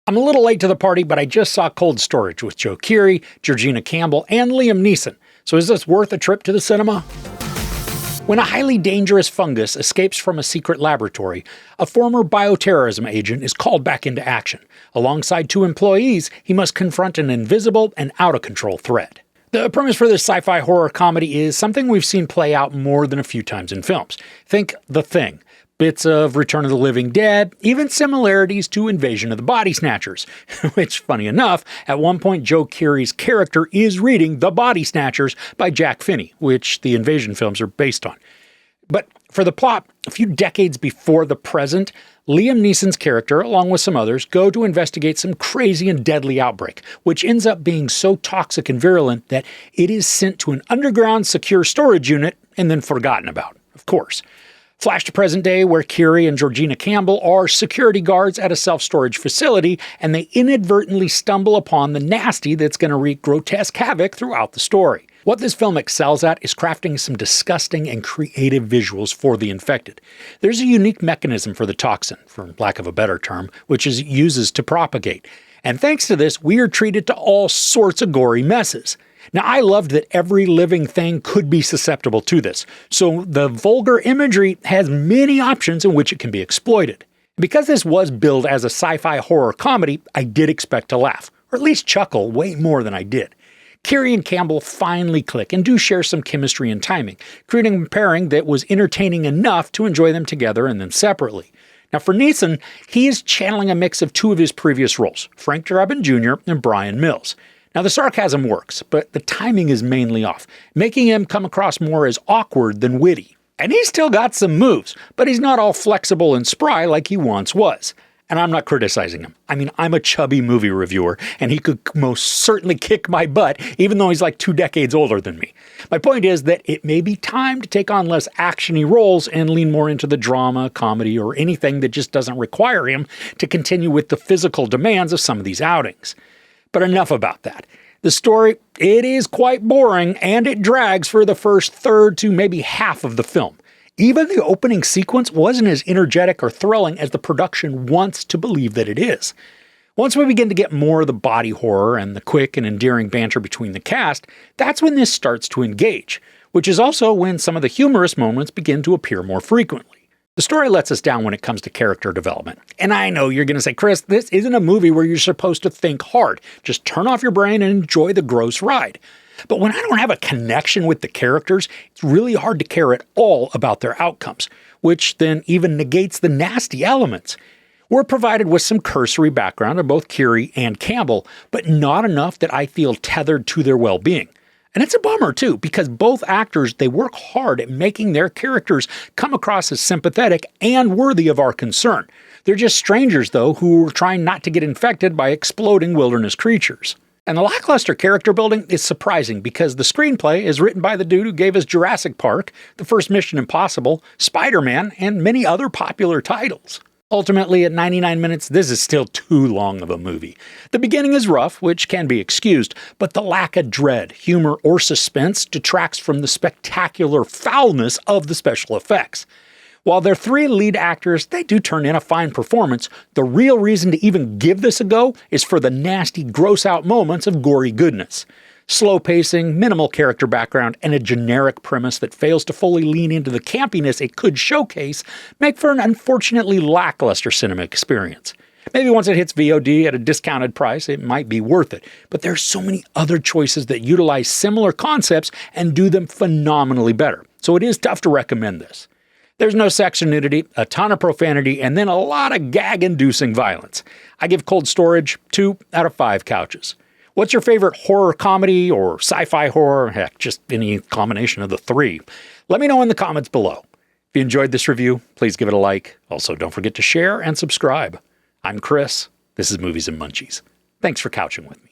I'm a little late to the party, but I just saw Cold Storage with Joe Keery, Georgina Campbell, and Liam Neeson. So is this worth a trip to the cinema? When a highly dangerous fungus escapes from a secret laboratory, a former bioterrorism agent is called back into action. Alongside two employees, he must confront an invisible and out-of-control threat. The premise for this sci-fi horror comedy is something we've seen play out more than a few times in films. Think The Thing. Bits of Return of the Living Dead, even similarities to Invasion of the Body Snatchers, which, funny enough, at one point Joe Keery's character is reading The Body Snatchers by Jack Finney, which the Invasion films are based on. But for the plot, a few decades before the present, Liam Neeson's character, along with some others, go to investigate some crazy and deadly outbreak, which ends up being so toxic and virulent that it is sent to an underground secure storage unit and then forgotten about, of course. Flash to present day, where Keery and Georgina Campbell are security guards at a self-storage facility, and they inadvertently stumble upon the nasty that's going to wreak grotesque havoc throughout the story. What this film excels at is crafting some disgusting and creative visuals for the infected. There's a unique mechanism for the toxin, for lack of a better term, which it uses to propagate. And thanks to this, we are treated to all sorts of gory messes. Now, I loved that every living thing could be susceptible to this, so the vulgar imagery has many options in which it can be exploited. Because this was billed as a sci-fi horror comedy, I did expect to laugh, or at least chuckle way more than I did. Keery and Campbell finally click and do share some chemistry and timing, creating a pairing that was entertaining enough to enjoy them together and then separately. Now for Neeson, he is channeling a mix of two of his previous roles, Frank Drebin Jr. and Brian Mills. Now the sarcasm works, but the timing is mainly off, making him come across more as awkward than witty. And he's still got some moves, but he's not all flexible and spry like he once was. And I'm not criticizing him. I mean, I'm a chubby movie reviewer, and he could most certainly kick my butt, even though he's like 2 decades older than me. My point is that it may be time to take on less action-y roles and lean more into the drama, comedy, or anything that just doesn't require him to continue with the physical demands of some of these outings. But enough about that. The story, it is quite boring, and it drags for the first third to maybe half of the film. Even the opening sequence wasn't as energetic or thrilling as the production wants to believe that it is. Once we begin to get more of the body horror and the quick and endearing banter between the cast, that's when this starts to engage, which is also when some of the humorous moments begin to appear more frequently. The story lets us down when it comes to character development. And I know you're going to say, Chris, this isn't a movie where you're supposed to think hard. Just turn off your brain and enjoy the gross ride. But when I don't have a connection with the characters, it's really hard to care at all about their outcomes, which then even negates the nasty elements. We're provided with some cursory background of both Keery and Campbell, but not enough that I feel tethered to their well-being. And it's a bummer, too, because both actors, they work hard at making their characters come across as sympathetic and worthy of our concern. They're just strangers, though, who are trying not to get infected by exploding wilderness creatures. And the lackluster character building is surprising because the screenplay is written by the dude who gave us Jurassic Park, the first Mission Impossible, Spider-Man, and many other popular titles. Ultimately, at 99 minutes, this is still too long of a movie. The beginning is rough, which can be excused, but the lack of dread, humor, or suspense detracts from the spectacular foulness of the special effects. While their 3 lead actors, they do turn in a fine performance, the real reason to even give this a go is for the nasty, gross-out moments of gory goodness. Slow pacing, minimal character background, and a generic premise that fails to fully lean into the campiness it could showcase make for an unfortunately lackluster cinema experience. Maybe once it hits VOD at a discounted price, it might be worth it, but there's so many other choices that utilize similar concepts and do them phenomenally better, so it is tough to recommend this. There's no sex or nudity, a ton of profanity, and then a lot of gag-inducing violence. I give Cold Storage 2 out of 5 couches. What's your favorite horror comedy or sci-fi horror? Heck, just any combination of the 3. Let me know in the comments below. If you enjoyed this review, please give it a like. Also, don't forget to share and subscribe. I'm Chris. This is Movies and Munchies. Thanks for couching with me.